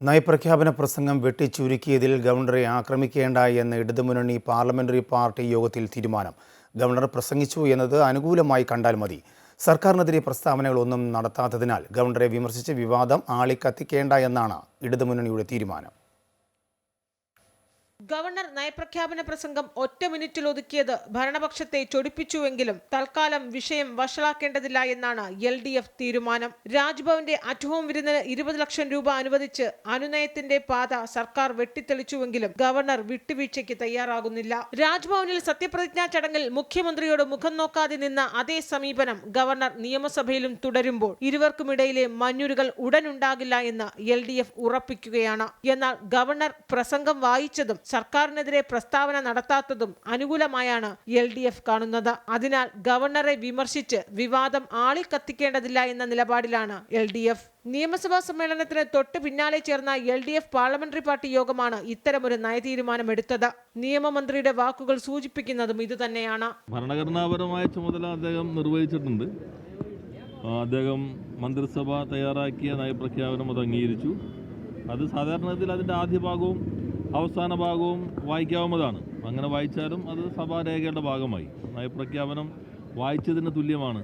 നയപ്രഖ്യാപന പ്രസംഗം വെട്ടിച്ചുരുക്കിയതിൽ ഗവർണറെ ആക്രമിക്കേണ്ട എന്ന ഇടതുമുന്നണി പാർലമെന്ററി പാർട്ടി യോഗത്തിൽ തീരുമാനം. ഗവർണർ പ്രസംഗിച്ചു എന്നത് അനുകൂലമായി കണ്ടാൽ മതി. സർക്കാരിനെതിരെ പ്രസ്താവനകളൊന്നും നടത്താത്തതിനാൽ ഗവർണറെ വിമർശിച്ച് വിവാദം ആളിക്കത്തിക്കേണ്ട എന്നാണ് ഇടതുമുന്നണിയുടെ തീരുമാനം. ഗവർണർ നയപ്രഖ്യാപന പ്രസംഗം ഒറ്റ മിനിറ്റിൽ ഒതുക്കിയത് ഭരണപക്ഷത്തെ ചൊടിപ്പിച്ചുവെങ്കിലും തൽക്കാലം വിഷയം വഷളാക്കേണ്ടതില്ല എന്നാണ് LDF തീരുമാനം. രാജ്ഭവന്റെ അറ്റ് ഹോം വിരുന്നിന് 20 ലക്ഷം രൂപ അനുവദിച്ച് അനുനയത്തിന്റെ പാത സർക്കാർ വെട്ടിത്തെളിച്ചുവെങ്കിലും ഗവർണർ വിട്ടുവീഴ്ചയ്ക്ക് തയ്യാറാകുന്നില്ല. രാജ്ഭവനിൽ സത്യപ്രതിജ്ഞാ ചടങ്ങിൽ മുഖ്യമന്ത്രിയോട് മുഖം നോക്കാതെ നിന്ന അതേ സമീപനം ഗവർണർ നിയമസഭയിലും തുടരുമ്പോൾ ഇരുവർക്കുമിടയിലെ മഞ്ഞുരുകൾ ഉടനുണ്ടാകില്ല എന്ന് LDF ഉറപ്പിക്കുകയാണ്. എന്നാൽ ഗവർണർ പ്രസംഗം വായിച്ചതും സർക്കാരിനെതിരെ പ്രസ്താവന നടത്താത്തതും അനുകൂലമായാണ് LDF കാണുന്നത്. അതിനാൽ ഗവർണറെ വിമർശിച്ച് വിവാദം ആളിക്കത്തിക്കേണ്ടതില്ല എന്ന നിലപാടിലാണ് LDF. നിയമസഭാ സമ്മേളനത്തിന് തൊട്ട് പിന്നാലെ ചേർന്ന LDF പാർലമെന്ററി പാർട്ടി യോഗമാണ് ഇത്തരമൊരു നയതീരുമാനമെടുത്തത്. നിയമമന്ത്രിയുടെ വാക്കുകൾ സൂചിപ്പിക്കുന്നതും ഇതുതന്നെയാണ്. ഭരണഘടനാപരമായ ചുമതല അദ്ദേഹം നിർവഹിച്ചിട്ടുണ്ട്. അദ്ദേഹം മന്ത്രിസഭ തയ്യാറാക്കിയ നയപ്രഖ്യാപനം അത് അംഗീകരിച്ചു. അത് സാധാരണത്തിൽ അതിൻ്റെ ആദ്യ ഭാഗവും അവസാന ഭാഗവും വായിക്കാവുന്നതാണ്. അങ്ങനെ വായിച്ചാലും അത് സഭാരേഖയുടെ ഭാഗമായി. നയപ്രഖ്യാപനം വായിച്ചതിന് തുല്യമാണ്.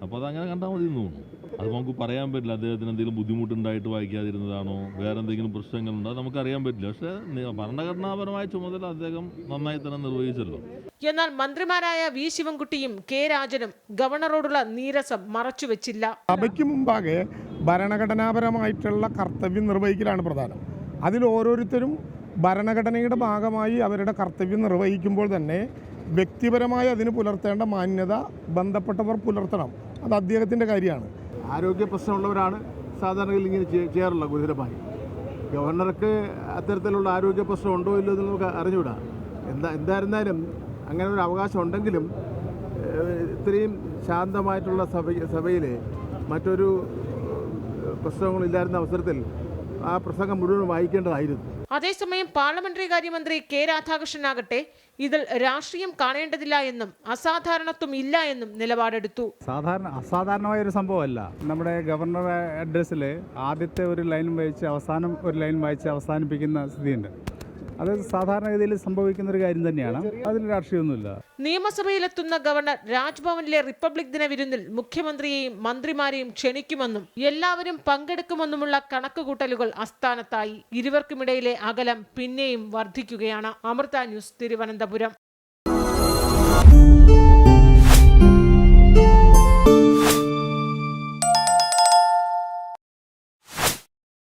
അപ്പോൾ അതങ്ങനെ കണ്ടാൽ മതി എന്ന് തോന്നുന്നു. അത് നമുക്ക് പറയാൻ പറ്റില്ല. അദ്ദേഹത്തിന് എന്തെങ്കിലും ബുദ്ധിമുട്ടുണ്ടായിട്ട് വായിക്കാതിരുന്നതാണോ, വേറെ എന്തെങ്കിലും പ്രശ്നങ്ങളുണ്ടോ, നമുക്കറിയാൻ പറ്റില്ല. പക്ഷേ ഭരണഘടനാപരമായ ചുമതല അദ്ദേഹം നന്നായി തന്നെ നിർവഹിച്ചല്ലോ. എന്നാൽ മന്ത്രിമാരായ V ശിവൻകുട്ടിയും K രാജനും ഗവർണറോടുള്ള നീരസം മറച്ചുവെച്ചില്ല. സഭയ്ക്ക് മുമ്പാകെ ഭരണഘടനാപരമായിട്ടുള്ള കർത്തവ്യം നിർവഹിക്കലാണ് പ്രധാനം. അതിൽ ഓരോരുത്തരും ഭരണഘടനയുടെ ഭാഗമായി അവരുടെ കർത്തവ്യം നിർവഹിക്കുമ്പോൾ തന്നെ വ്യക്തിപരമായി അതിന് പുലർത്തേണ്ട മാന്യത ബന്ധപ്പെട്ടവർ പുലർത്തണം. അത് അദ്ദേഹത്തിൻ്റെ കാര്യമാണ്. ആരോഗ്യ പ്രശ്നമുള്ളവരാണ് സാധാരണയിൽ ഇങ്ങനെ ചെയ്യാറുള്ള ഗുരുതരമായി. ഗവർണർക്ക് അത്തരത്തിലുള്ള ആരോഗ്യ പ്രശ്നം ഉണ്ടോ ഇല്ലോ എന്ന് നമുക്ക് അറിഞ്ഞുകൂടാ. എന്തായിരുന്നാലും അങ്ങനെ ഒരു അവകാശം ഉണ്ടെങ്കിലും ഇത്രയും ശാന്തമായിട്ടുള്ള സഭയിൽ മറ്റൊരു പ്രശ്നങ്ങളില്ലായിരുന്ന അവസരത്തിൽ ആ പ്രസംഗം മുഴുവൻ വായിക്കേണ്ടതായിരുന്നു. അതേസമയം പാർലമെന്ററി കാര്യമന്ത്രി K രാധാകൃഷ്ണനാകട്ടെ ഇതിൽ രാഷ്ട്രീയം കാണേണ്ടതില്ല എന്നും അസാധാരണത്വം ഇല്ല എന്നും നിലപാടെടുത്തു. അസാധാരണമായ ഒരു സംഭവമല്ല. നമ്മുടെ ഗവർണർ അഡ്രസ്സിൽ ആദ്യത്തെ ഒരു ലൈൻ വായിച്ച് അവസാനം ഒരു ലൈൻ വായിച്ച് അവസാനിപ്പിക്കുന്ന സ്ഥിതിയുണ്ട്. അത് സാധാരണഗതിയിൽ സംഭവിക്കുന്ന ഒരു കാര്യം തന്നെയാണ്. അതിൽ രാഷ്ട്രീയമൊന്നുമില്ല. നിയമസഭയിലെത്തുന്ന ഗവർണർ രാജ്ഭവനിലെ റിപ്പബ്ലിക് ദിന വിരുന്നിൽ മുഖ്യമന്ത്രിയെയും മന്ത്രിമാരെയും ക്ഷണിക്കുമെന്നും എല്ലാവരും പങ്കെടുക്കുമെന്നുമുള്ള കണക്കുകൂട്ടലുകൾ അസ്ഥാനത്തായി. ഇരുവർക്കുമിടയിലെ അകലം പിന്നെയും വർദ്ധിക്കുകയാണ്. അമൃത ന്യൂസ്, തിരുവനന്തപുരം.